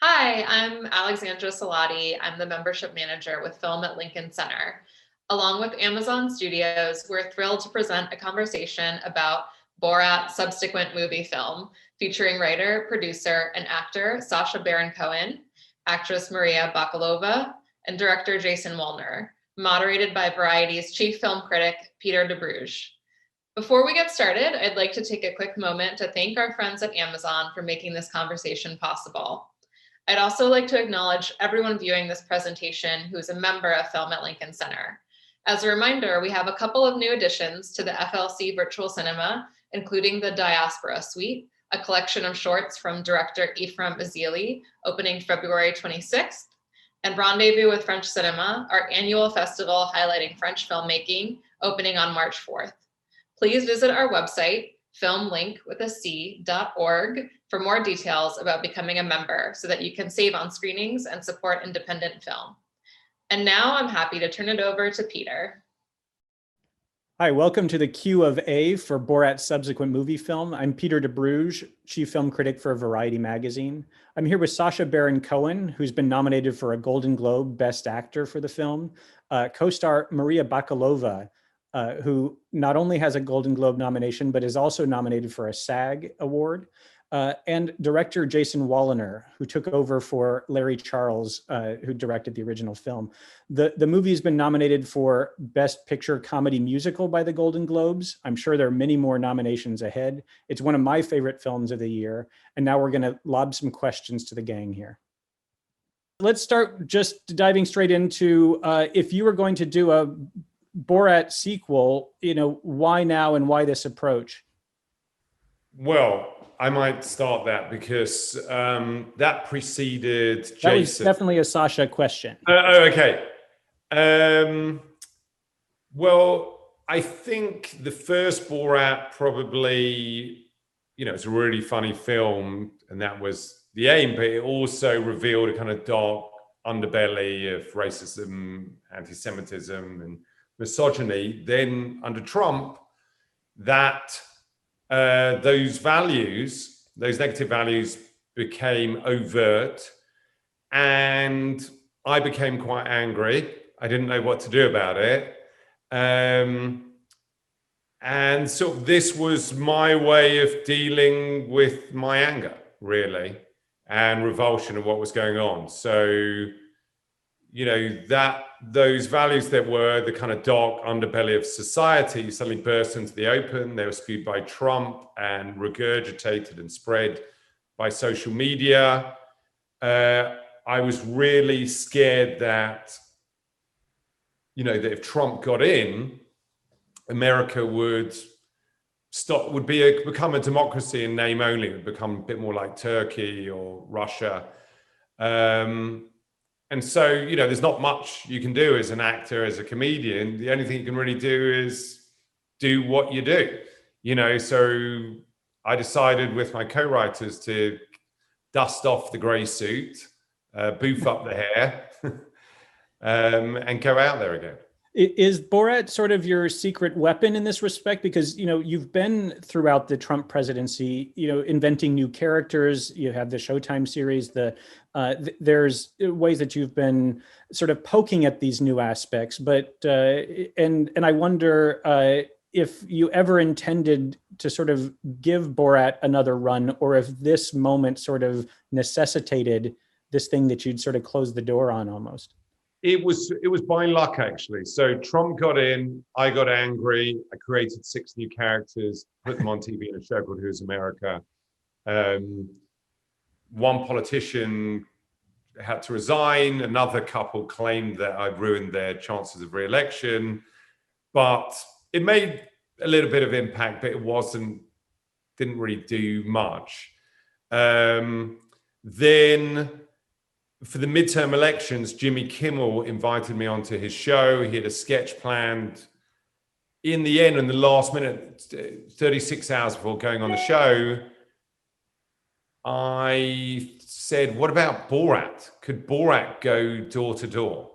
Hi, I'm Alexandra Salati. I'm the membership manager with Film at Lincoln Center. Along with Amazon Studios, we're thrilled to present a conversation about Borat subsequent Moviefilm, featuring writer, producer, and actor Sacha Baron Cohen, actress Maria Bakalova, and director Jason Woliner, moderated by Variety's chief film critic, Peter Debruge. Before we get started, I'd like to take a quick moment to thank our friends at Amazon for making this conversation possible. I'd also like to acknowledge everyone viewing this presentation who is a member of Film at Lincoln Center. As a reminder, we have a couple of new additions to the FLC Virtual Cinema, including the Diaspora Suite, a collection of shorts from director Ephraim Azili, opening February 26th, and Rendezvous with French Cinema, our annual festival highlighting French filmmaking, opening on March 4th. Please visit our website, filmlink.org, for more details about becoming a member so that you can save on screenings and support independent film. And now I'm happy to turn it over to Peter. Hi, welcome to the Q&A for Borat's subsequent Moviefilm. I'm Peter Debruge, chief film critic for Variety magazine. I'm here with Sacha Baron Cohen, who's been nominated for a Golden Globe Best Actor for the film, co-star Maria Bakalova, who not only has a Golden Globe nomination, but is also nominated for a SAG award, and director Jason Woliner, who took over for Larry Charles, who directed the original film. The movie has been nominated for Best Picture Comedy Musical by the Golden Globes. I'm sure there are many more nominations ahead. It's one of my favorite films of the year. And now we're gonna lob some questions to the gang here. Let's start just diving straight into, if you were going to do a Borat sequel, why now and why this approach? Well, I might start that because that preceded Jason. That was definitely a Sacha question. Okay. Well, I think the first Borat probably, it's a really funny film, and that was the aim, but it also revealed a kind of dark underbelly of racism, anti-Semitism, and misogyny. Then under Trump, that those negative values became overt, and I became quite angry. I didn't know what to do about it. And so this was my way of dealing with my anger, really, and revulsion of what was going on. So, those values that were the kind of dark underbelly of society suddenly burst into the open. They were spewed by Trump and regurgitated and spread by social media. I was really scared that, that if Trump got in, America would become a democracy in name only. It would become a bit more like Turkey or Russia. And so, there's not much you can do as an actor, as a comedian. The only thing you can really do is do what you do, So I decided with my co-writers to dust off the gray suit, boof up the hair, and go out there again. Is Borat sort of your secret weapon in this respect? Because, you've been throughout the Trump presidency, inventing new characters. You have the Showtime series, there's ways that you've been sort of poking at these new aspects. But, and I wonder if you ever intended to sort of give Borat another run, or if this moment sort of necessitated this thing that you'd sort of close the door on almost. It was by luck, actually. So Trump got in, I got angry, I created 6 new characters, put them on TV in a show called Who's America. One politician had to resign, another couple claimed that I'd ruined their chances of re-election, but it made a little bit of impact, but it didn't really do much. Then for the midterm elections, Jimmy Kimmel invited me onto his show. He had a sketch planned. In the end, in the last minute, 36 hours before going on the show, I said, what about Borat? Could Borat go door to door?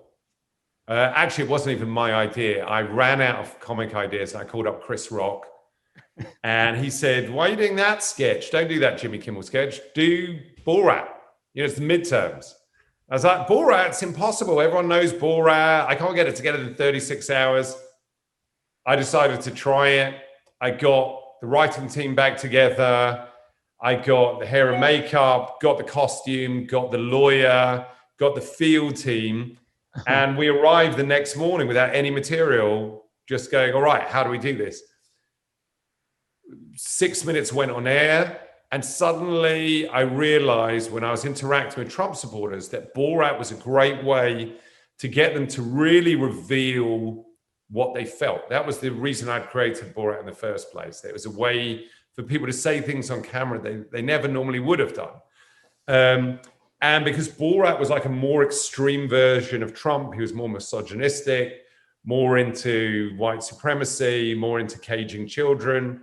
Actually, it wasn't even my idea. I ran out of comic ideas. I called up Chris Rock, and he said, why are you doing that sketch? Don't do that Jimmy Kimmel sketch. Do Borat. It's the midterms. I was like, Borat's impossible. Everyone knows Borat. I can't get it together in 36 hours. I decided to try it. I got the writing team back together. I got the hair and makeup, got the costume, got the lawyer, got the field team. And we arrived the next morning without any material, just going, all right, how do we do this? 6 minutes went on air. And suddenly I realized when I was interacting with Trump supporters that Borat was a great way to get them to really reveal what they felt. That was the reason I'd created Borat in the first place. It was a way for people to say things on camera they never normally would have done. And because Borat was like a more extreme version of Trump, he was more misogynistic, more into white supremacy, more into caging children,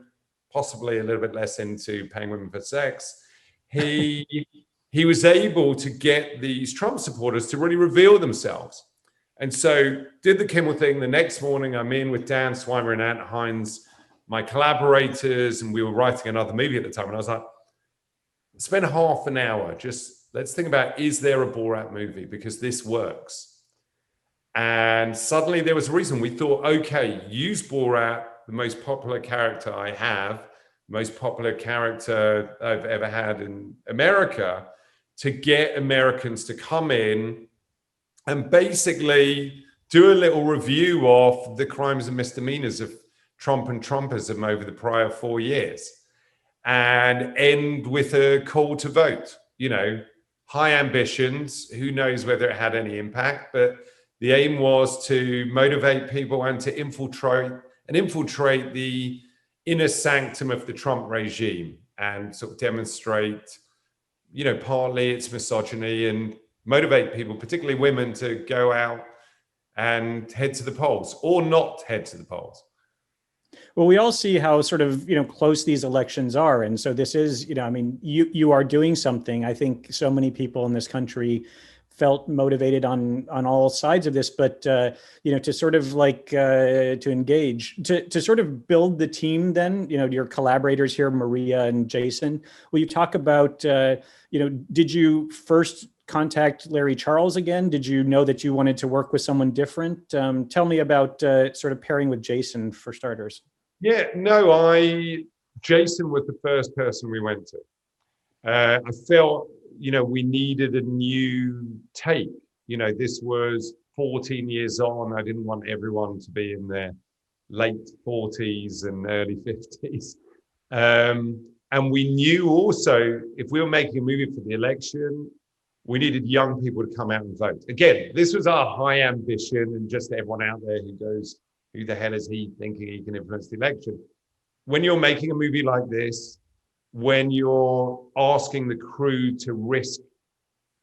possibly a little bit less into paying women for sex. He was able to get these Trump supporters to really reveal themselves. And so did the Kimmel thing. The next morning, I'm in with Dan Swimer and Ant Hines, my collaborators, and we were writing another movie at the time. And I was like, spend half an hour, just let's think about, is there a Borat movie? Because this works. And suddenly there was a reason. We thought, okay, use Borat, the most popular character I have, most popular character I've ever had in America, to get Americans to come in and basically do a little review of the crimes and misdemeanors of Trump and Trumpism over the prior 4 years, and end with a call to vote. High ambitions. Who knows whether it had any impact, but the aim was to motivate people and to infiltrate the inner sanctum of the Trump regime and sort of demonstrate, partly its misogyny and motivate people, particularly women, to go out and head to the polls or not head to the polls. Well, we all see how sort of, close these elections are. And so this is, you are doing something. I think so many people in this country felt motivated on all sides of this, but, to sort of to engage, to sort of build the team then, your collaborators here, Maria and Jason, will you talk about, did you first contact Larry Charles again? Did you know that you wanted to work with someone different? Tell me about sort of pairing with Jason for starters. Yeah, no, Jason was the first person we went to. I felt, we needed a new take. This was 14 years on. I didn't want everyone to be in their late 40s and early 50s. And we knew also, if we were making a movie for the election, we needed young people to come out and vote. Again, this was our high ambition, and just everyone out there who goes, who the hell is he thinking he can influence the election? When you're making a movie like this, when you're asking the crew to risk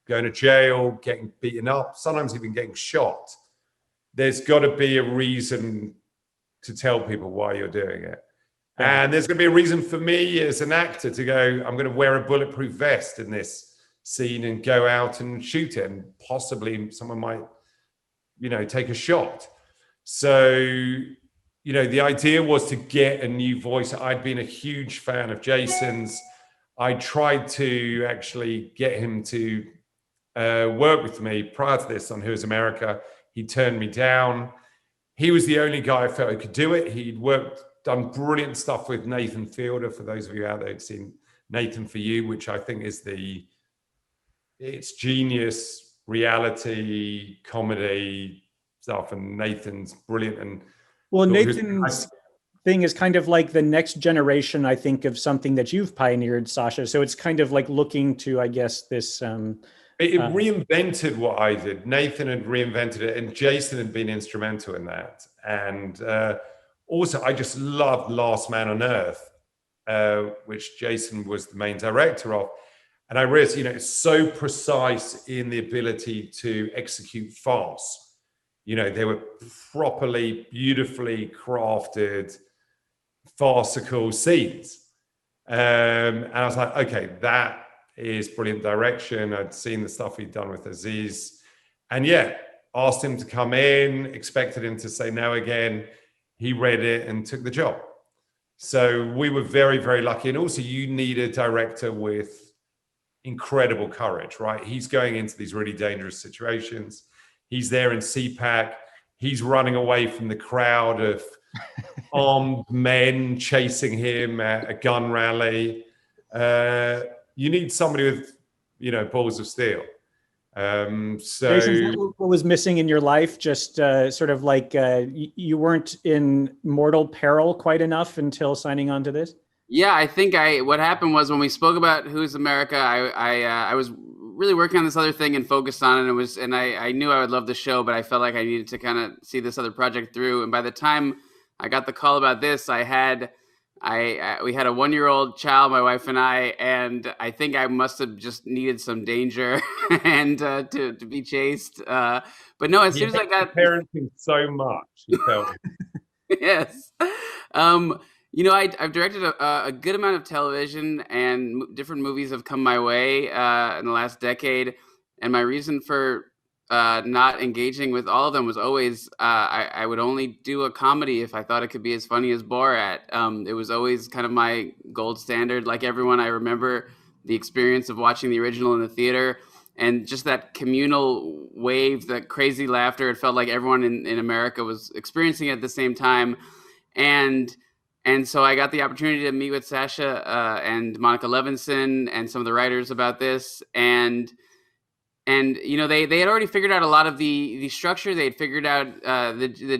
going to jail, getting beaten up, sometimes even getting shot, there's got to be a reason to tell people why you're doing it. Yeah. And there's going to be a reason for me as an actor to go, I'm going to wear a bulletproof vest in this scene and go out and shoot it, and possibly someone might, take a shot. So, the idea was to get a new voice. I'd been a huge fan of Jason's. I tried to actually get him to work with me prior to this on Who is America. He turned me down. He was the only guy I felt who could do it. He'd done brilliant stuff with Nathan Fielder. For those of you out there who've seen Nathan For You, which I think is it's genius reality comedy stuff, and Nathan's brilliant. And well, Nathan's thing is kind of like the next generation, I think, of something that you've pioneered, Sacha. So it's kind of like looking to, I guess, this. It reinvented what I did. Nathan had reinvented it, and Jason had been instrumental in that. And also, I just loved Last Man on Earth, which Jason was the main director of. And I realized, it's so precise in the ability to execute farce. They were properly, beautifully crafted, farcical scenes. And I was like, okay, that is brilliant direction. I'd seen the stuff he'd done with Aziz. And yeah, asked him to come in, expected him to say no again. He read it and took the job. So we were very, very lucky. And also, you need a director with incredible courage, right? He's going into these really dangerous situations. He's there in CPAC. He's running away from the crowd of armed men chasing him at a gun rally. You need somebody with, balls of steel. Jason, is that what was missing in your life? Just sort of like you weren't in mortal peril quite enough until signing on to this? Yeah, I think what happened was when we spoke about Who's America, I was really working on this other thing and focused on it. And I knew I would love the show, but I felt like I needed to kind of see this other project through. And by the time I got the call about this, we had a 1-year-old child, my wife and I think I must have just needed some danger and to be chased. But no, as soon as I got parenting so much, you tell me. Yes. I've directed a good amount of television, and different movies have come my way in the last decade. And my reason for not engaging with all of them was always I would only do a comedy if I thought it could be as funny as Borat. It was always kind of my gold standard. Like everyone, I remember the experience of watching the original in the theater and just that communal wave, that crazy laughter. It felt like everyone in America was experiencing it at the same time. And so I got the opportunity to meet with Sacha and Monica Levinson and some of the writers about this. And they had already figured out a lot of the structure. They had figured out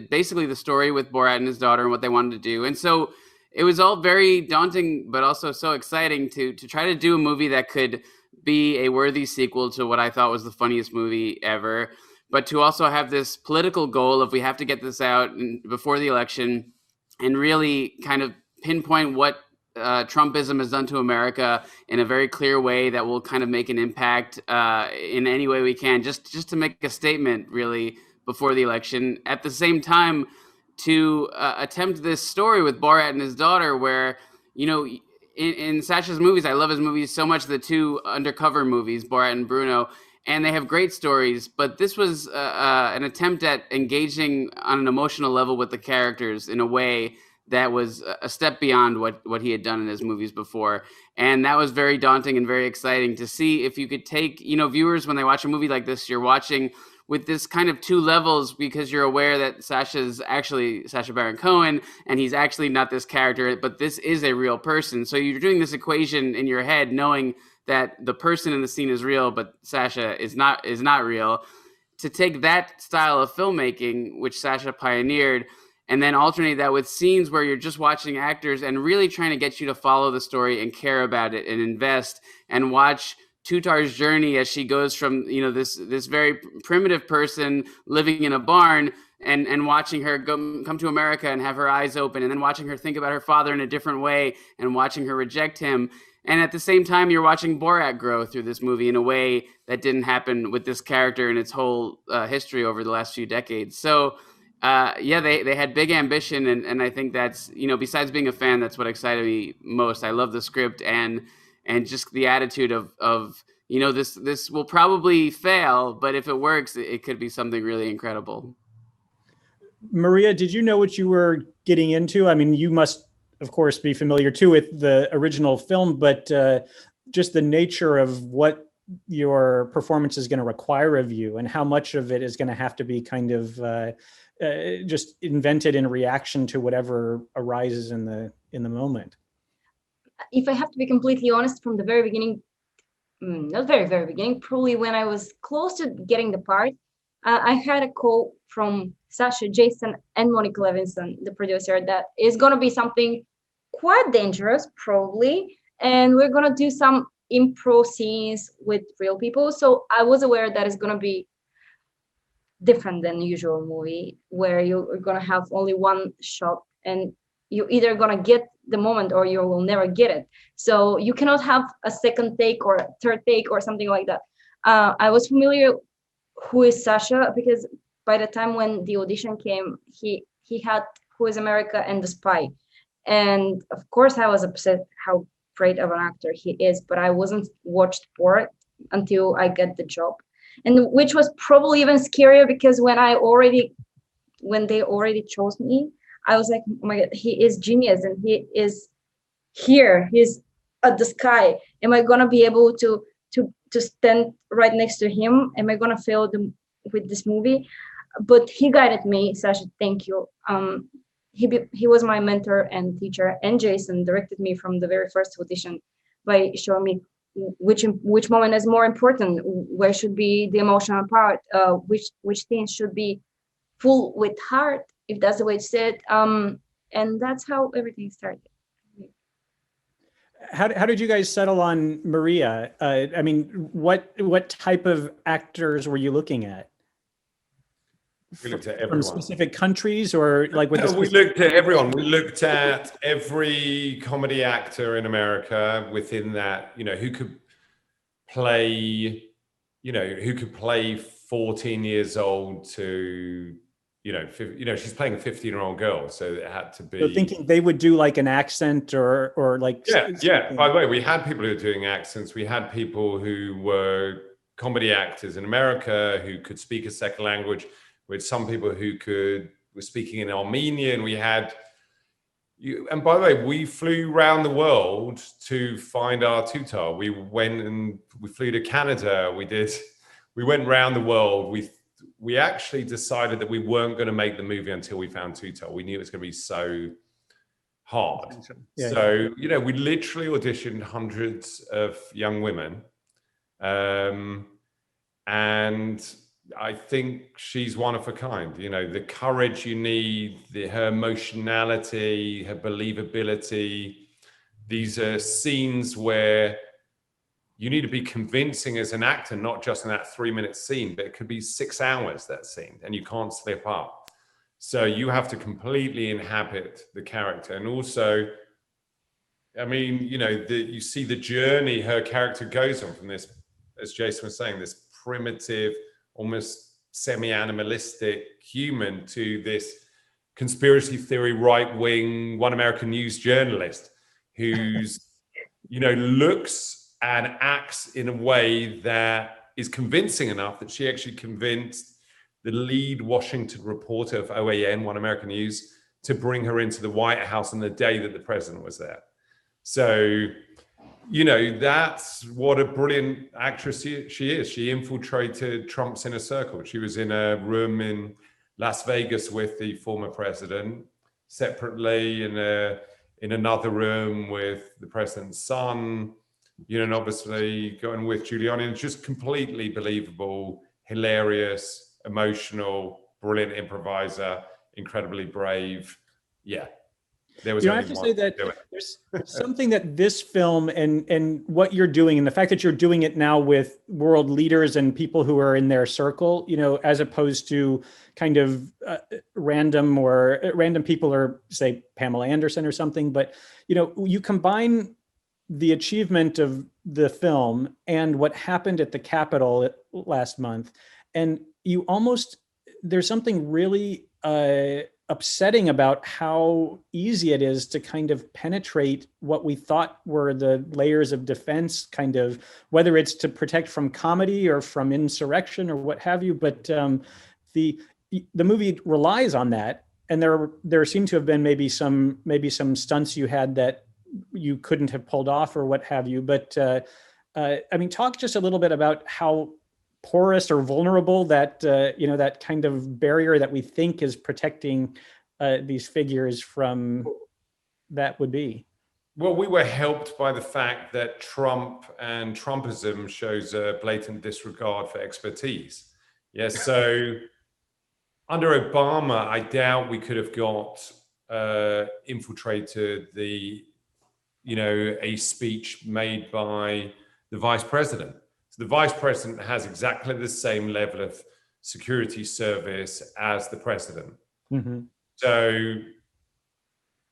basically the story with Borat and his daughter and what they wanted to do. And so it was all very daunting, but also so exciting to try to do a movie that could be a worthy sequel to what I thought was the funniest movie ever, but to also have this political goal of we have to get this out before the election and really kind of pinpoint what Trumpism has done to America in a very clear way that will kind of make an impact in any way we can, just to make a statement really before the election. At the same time, to attempt this story with Borat and his daughter where, in Sacha's movies, I love his movies so much, the two undercover movies, Borat and Bruno, and they have great stories, but this was an attempt at engaging on an emotional level with the characters in a way that was a step beyond what he had done in his movies before. And that was very daunting and very exciting to see if you could take, viewers, when they watch a movie like this, you're watching with this kind of two levels because you're aware that Sacha's actually Sacha Baron Cohen and he's actually not this character, but this is a real person. So you're doing this equation in your head knowing that the person in the scene is real, but Sacha is not real. To take that style of filmmaking, which Sacha pioneered, and then alternate that with scenes where you're just watching actors and really trying to get you to follow the story and care about it and invest and watch Tutar's journey as she goes from, this very primitive person living in a barn and watching her come to America and have her eyes open, and then watching her think about her father in a different way and watching her reject him. And at the same time, you're watching Borat grow through this movie in a way that didn't happen with this character in its whole history over the last few decades. So, they had big ambition. And I think that's, besides being a fan, that's what excited me most. I love the script and just the attitude of this will probably fail, but if it works, it could be something really incredible. Maria, did you know what you were getting into? I mean, you must, of course, be familiar too with the original film, but just the nature of what your performance is going to require of you and how much of it is going to have to be kind of just invented in reaction to whatever arises in the moment. If I have to be completely honest, from the very beginning, not very, very beginning, probably when I was close to getting the part, I had a call from Sacha, Jason, and Monica Levinson, the producer, that is going to be something quite dangerous, probably, and we're going to do some improv scenes with real people. So I was aware that it's going to be different than the usual movie, where you're going to have only one shot, and you're either going to get the moment or you will never get it. So you cannot have a second take or a third take or something like that. I was familiar who is Sacha because by the time when the audition came, he had Who is America and The Spy. And of course I was upset how great of an actor he is, but I wasn't watched Borat until I got the job. And which was probably even scarier because when they already chose me, I was like, oh my God, he is genius and he is here. He's at the sky. Am I gonna be able to to stand right next to him. Am I gonna fail with this movie? But he guided me. Sasha, thank you. He was my mentor and teacher, and Jason directed me from the very first audition by showing me which moment is more important, where should be the emotional part, which things should be full with heart, if that's the way it's said. And that's how everything started. How did you guys settle on Maria? I mean, what type of actors were you looking at? We looked at From everyone. specific countries, or like with We looked at everyone. We looked at every comedy actor in America within that, who could play, who could play 14 years old to, she's playing a 15-year-old girl, so it had to be. So thinking they would do like an accent or like. Yeah. By the way, we had people who were doing accents. We had people who were comedy actors in America who could speak a second language. With some people who were speaking in Armenian. We had, and by the way, we flew around the world to find our tutor. We flew to Canada. We went around the world. We actually decided that we weren't going to make the movie until we found tutor. We knew it was going to be so hard. Yeah. So, we literally auditioned hundreds of young women. And I think she's one of a kind. The courage you need, her emotionality, her believability. These are scenes where you need to be convincing as an actor, not just in that 3-minute scene, but it could be 6 hours, that scene, and you can't slip up. So you have to completely inhabit the character. And also, I mean, you see the journey her character goes on from this, as Jason was saying, this primitive, almost semi-animalistic human to this conspiracy theory right-wing One American News journalist who's looks and acts in a way that is convincing enough that she actually convinced the lead Washington reporter of OAN, One American News, to bring her into the White House on the day that the president was there. So that's what a brilliant actress she is. She infiltrated Trump's inner circle. She was in a room in Las Vegas with the former president, separately in another room with the president's son, and obviously going with Giuliani. And just completely believable, hilarious, emotional, brilliant improviser, incredibly brave. Yeah. There was I have to say that there's something that this film and what you're doing, and the fact that you're doing it now with world leaders and people who are in their circle, as opposed to kind of random people, or say Pamela Anderson or something. But, you combine the achievement of the film and what happened at the Capitol last month, and there's something really upsetting about how easy it is to kind of penetrate what we thought were the layers of defense, kind of, whether it's to protect from comedy or from insurrection or what have you. But the movie relies on that, and there seem to have been maybe some stunts you had that you couldn't have pulled off or what have you. But I mean, talk just a little bit about how porous or vulnerable that that kind of barrier that we think is protecting these figures from that would be. Well, we were helped by the fact that Trump and Trumpism shows a blatant disregard for expertise. Yes, so under Obama, I doubt we could have got infiltrated a speech made by the vice president. So the vice president has exactly the same level of security service as the president. Mm-hmm. So,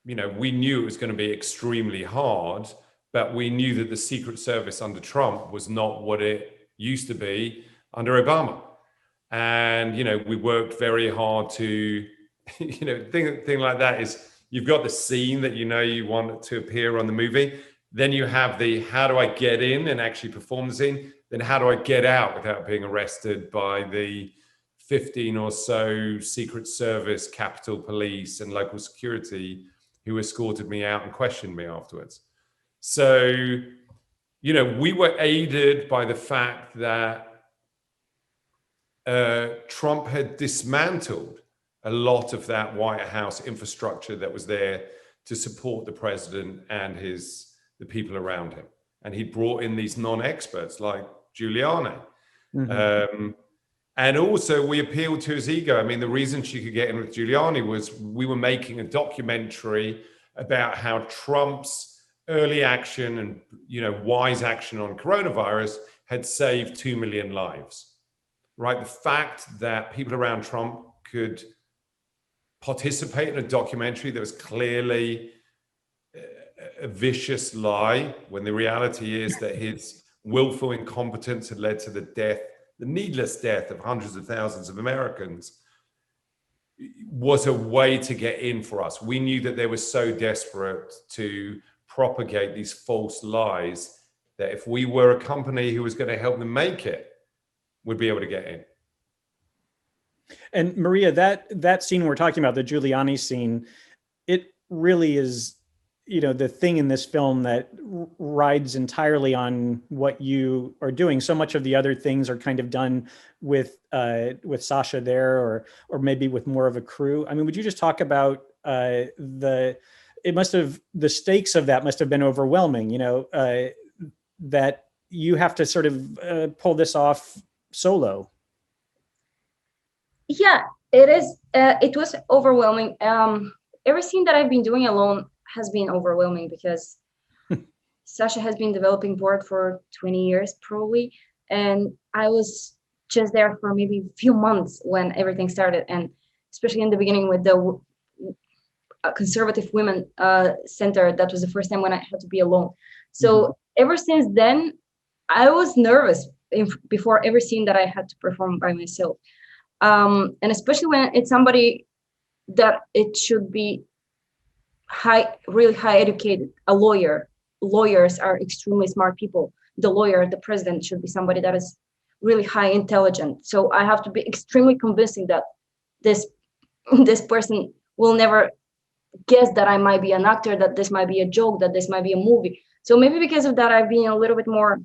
we knew it was going to be extremely hard, but we knew that the Secret Service under Trump was not what it used to be under Obama. And, we worked very hard to, thing like that is you've got the scene that you want to appear on the movie. Then you have the how do I get in and actually perform the scene? Then how do I get out without being arrested by the 15 or so Secret Service, Capitol Police, and local security who escorted me out and questioned me afterwards? So, we were aided by the fact that Trump had dismantled a lot of that White House infrastructure that was there to support the president and the people around him. And he brought in these non-experts like Giuliani. Mm-hmm. And also we appealed to his ego. I mean, the reason she could get in with Giuliani was we were making a documentary about how Trump's early action and, wise action on coronavirus had saved 2 million lives, right? The fact that people around Trump could participate in a documentary that was clearly a vicious lie, when the reality is that his willful incompetence had led to the needless death of hundreds of thousands of Americans, was a way to get in for us. We knew that they were so desperate to propagate these false lies that if we were a company who was going to help them make it, we'd be able to get in. And Maria, that scene we're talking about, the Giuliani scene, it really is, the thing in this film that rides entirely on what you are doing. So much of the other things are kind of done with Sacha there, or maybe with more of a crew. I mean, would you just talk about the stakes of that must have been overwhelming, that you have to sort of pull this off solo. Yeah, it is. It was overwhelming. Everything that I've been doing alone has been overwhelming because Sacha has been developing Borat for 20 years probably, and I was just there for maybe a few months when everything started, and especially in the beginning with the conservative women center. That was the first time when I had to be alone. So ever since then, I was nervous before every scene that I had to perform by myself. And especially when it's somebody that it should be really high educated, a lawyer. Lawyers are extremely smart people. The president should be somebody that is really high intelligent. So I have to be extremely convincing that this person will never guess that I might be an actor, that this might be a joke, that this might be a movie. So maybe because of that, I've been a little bit more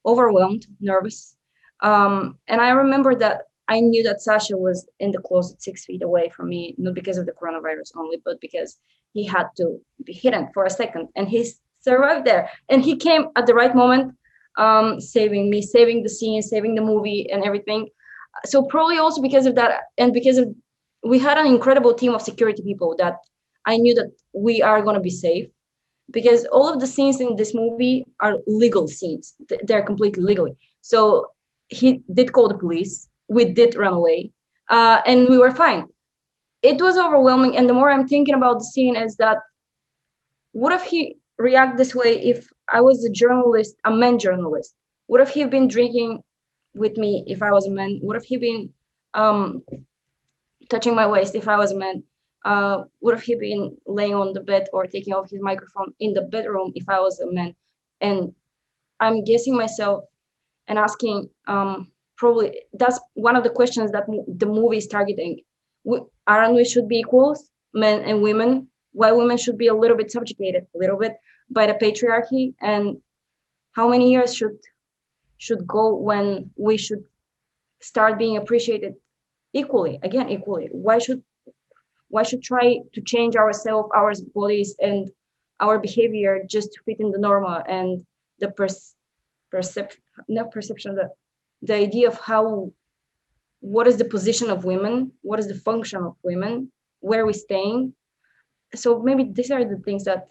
overwhelmed, nervous. And I remember that I knew that Sacha was in the closet 6 feet away from me, not because of the coronavirus only, but because he had to be hidden for a second. And he survived there. And he came at the right moment, saving me, saving the scene, saving the movie and everything. So probably also because of that, and because of we had an incredible team of security people that I knew that we are going to be safe, because all of the scenes in this movie are legal scenes. They're completely legally. So he did call the police. We did run away, and we were fine. It was overwhelming, and the more I'm thinking about the scene is that, what if he react this way if I was a journalist, a man journalist? What if he been drinking with me if I was a man? What if he been touching my waist if I was a man? What if he been laying on the bed or taking off his microphone in the bedroom if I was a man? And I'm guessing myself and asking, probably that's one of the questions that the movie is targeting. Aren't we should be equals, men and women? Why women should be a little bit subjugated, a little bit by the patriarchy? And how many years should go when we should start being appreciated equally? Again, equally. Why should try to change ourselves, our bodies, and our behavior just to fit in the normal and the the idea of what is the position of women, what is the function of women, where are we staying? So maybe these are the things that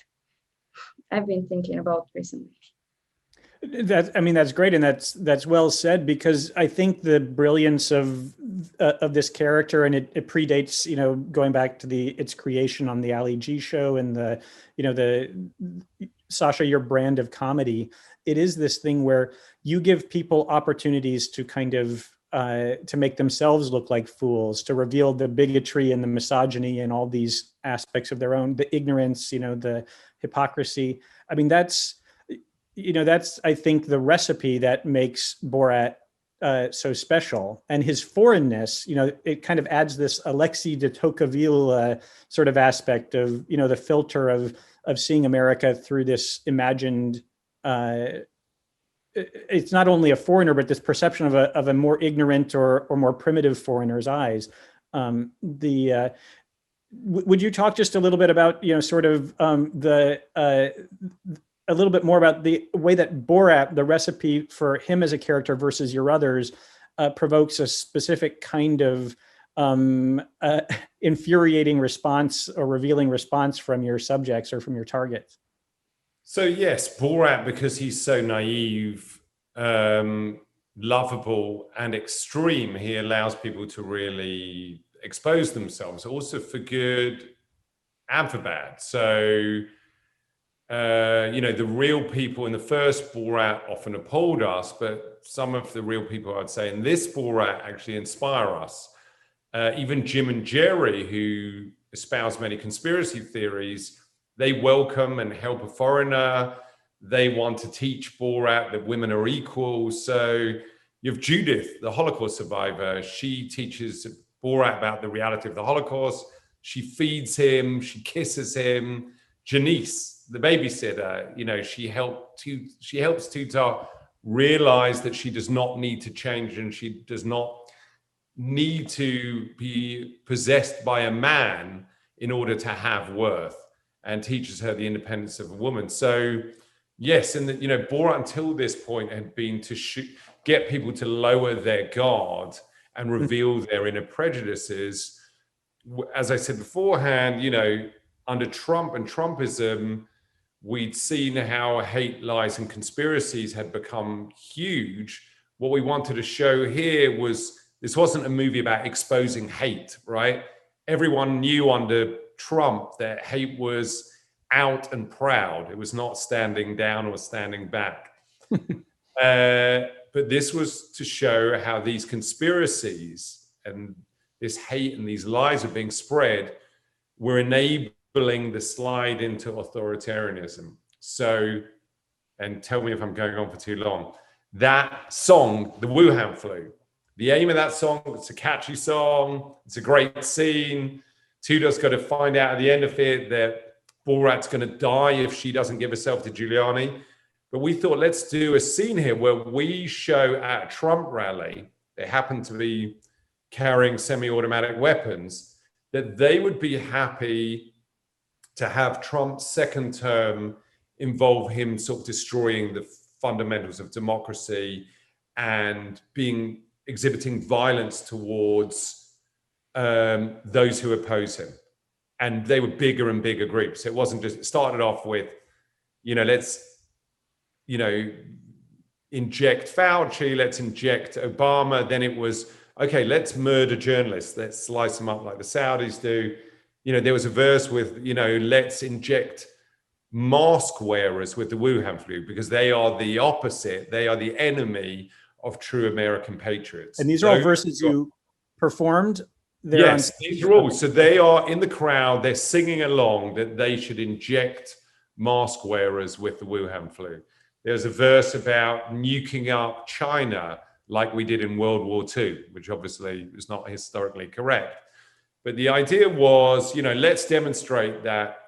I've been thinking about recently. That's great, and that's well said, because I think the brilliance of this character, and it predates, going back to its creation on the Ali G show and the Sacha, your brand of comedy. It is this thing where you give people opportunities to kind of to make themselves look like fools, to reveal the bigotry and the misogyny and all these aspects of their own, the ignorance, the hypocrisy. I mean, that's I think the recipe that makes Borat so special. And his foreignness, it kind of adds this Alexis de Tocqueville sort of aspect of, the filter of seeing America through this imagined it's not only a foreigner, but this perception of a more ignorant or more primitive foreigner's eyes. Would you talk just a little bit about, sort of a little bit more about the way that Borat, the recipe for him as a character versus your others, provokes a specific kind of infuriating response or revealing response from your subjects or from your targets? So yes, Borat, because he's so naive, lovable and extreme, he allows people to really expose themselves, also for good and for bad. So, the real people in the first Borat often appalled us, but some of the real people, I'd say, in this Borat actually inspire us. Even Jim and Jerry, who espouse many conspiracy theories, they welcome and help a foreigner. They want to teach Borat that women are equal. So you have Judith, the Holocaust survivor. She teaches Borat about the reality of the Holocaust. She feeds him, she kisses him. Janice, the babysitter, she helps Tutar realize that she does not need to change and she does not need to be possessed by a man in order to have worth, and teaches her the independence of a woman. So yes, and Borat until this point had been to get people to lower their guard and reveal their inner prejudices. As I said beforehand, under Trump and Trumpism, we'd seen how hate, lies, and conspiracies had become huge. What we wanted to show here was this wasn't a movie about exposing hate, right? Everyone knew under Trump that hate was out and proud. It was not standing down or standing back. But this was to show how these conspiracies and this hate and these lies are being spread were enabling the slide into authoritarianism. So, and tell me if I'm going on for too long, that song, the Wuhan Flu, the aim of that song, it's a catchy song, it's a great scene. Tudor's got to find out at the end of it that Borat's going to die if she doesn't give herself to Giuliani. But we thought, let's do a scene here where we show at a Trump rally, they happen to be carrying semi-automatic weapons, that they would be happy to have Trump's second term involve him sort of destroying the fundamentals of democracy and exhibiting violence towards those who oppose him. And they were bigger and bigger groups. It wasn't just, it started off with, let's, inject Fauci, let's inject Obama. Then it was, okay, let's murder journalists. Let's slice them up like the Saudis do. There was a verse with, let's inject mask wearers with the Wuhan flu because they are the opposite. They are the enemy of true American patriots. And these are all verses you performed? Yes, these are all. So they are in the crowd. They're singing along that they should inject mask wearers with the Wuhan flu. There's a verse about nuking up China like we did in World War II, which obviously is not historically correct. But the idea was, let's demonstrate that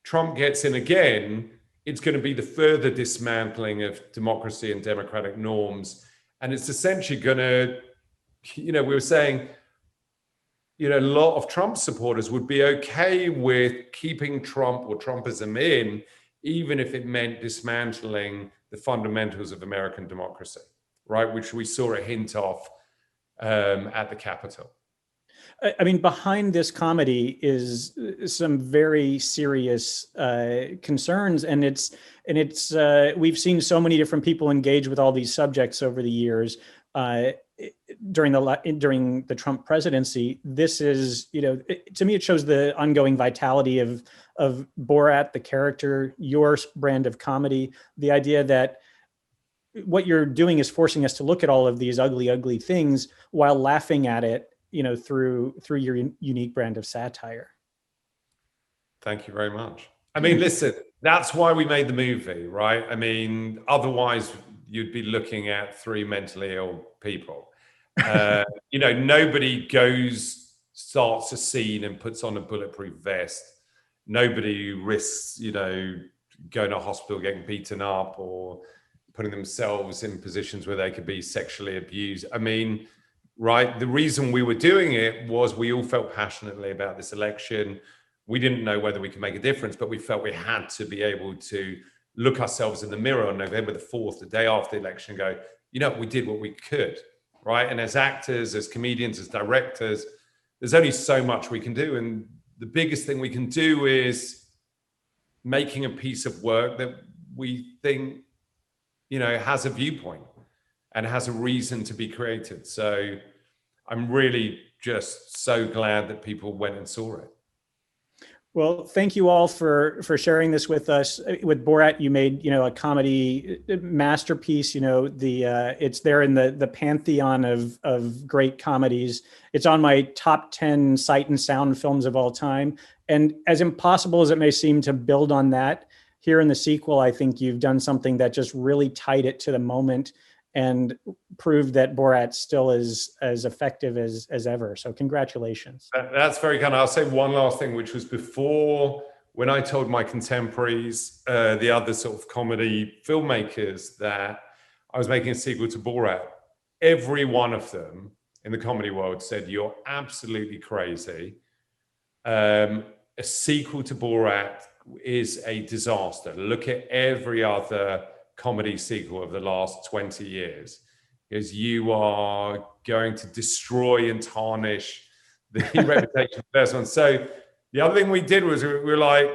Trump gets in again, it's going to be the further dismantling of democracy and democratic norms. And it's essentially going to, we were saying, a lot of Trump supporters would be okay with keeping Trump or Trumpism in, even if it meant dismantling the fundamentals of American democracy, right? Which we saw a hint of at the Capitol. I mean, behind this comedy is some very serious concerns, and it's we've seen so many different people engage with all these subjects over the years. During the Trump presidency, this is, to me, it shows the ongoing vitality of Borat, the character, your brand of comedy, the idea that what you're doing is forcing us to look at all of these ugly, ugly things while laughing at it, through your unique brand of satire. Thank you very much. I mean, listen, that's why we made the movie, right? I mean, otherwise you'd be looking at three mentally ill people. Nobody starts a scene and puts on a bulletproof vest. Nobody risks, going to hospital, getting beaten up or putting themselves in positions where they could be sexually abused. I mean, right, the reason we were doing it was we all felt passionately about this election. We didn't know whether we could make a difference, but we felt we had to be able to look ourselves in the mirror on November the 4th, the day after the election, and go, you know, we did what we could, right? And as actors, as comedians, as directors, there's only so much we can do. And the biggest thing we can do is making a piece of work that we think, you know, has a viewpoint and has a reason to be created. So I'm really just so glad that people went and saw it. Well, thank you all for sharing this with us. With Borat, you made, you know, a comedy masterpiece. You know, it's there in the pantheon of great comedies. It's on my top 10 Sight and Sound films of all time. And as impossible as it may seem to build on that, here in the sequel, I think you've done something that just really tied it to the moment and proved that Borat still is as effective as ever. So congratulations. That's very kind. I'll say one last thing, which was before, when I told my contemporaries, the other sort of comedy filmmakers, that I was making a sequel to Borat, every one of them in the comedy world said, you're absolutely crazy. A sequel to Borat is a disaster. Look at every other comedy sequel of the last 20 years, because you are going to destroy and tarnish the reputation of the first one. So the other thing we did was we were like,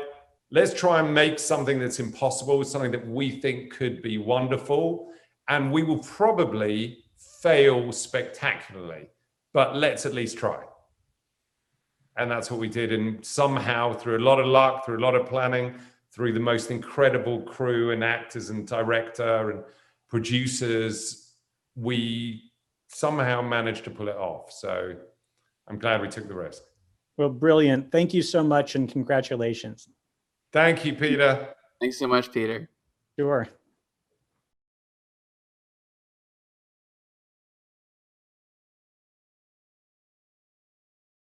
let's try and make something that's impossible, something that we think could be wonderful, and we will probably fail spectacularly, but let's at least try. And that's what we did. And somehow, through a lot of luck, through a lot of planning, through the most incredible crew and actors and director and producers, we somehow managed to pull it off. So I'm glad we took the risk. Well, brilliant. Thank you so much and congratulations. Thank you, Peter. Thanks so much, Peter. Sure.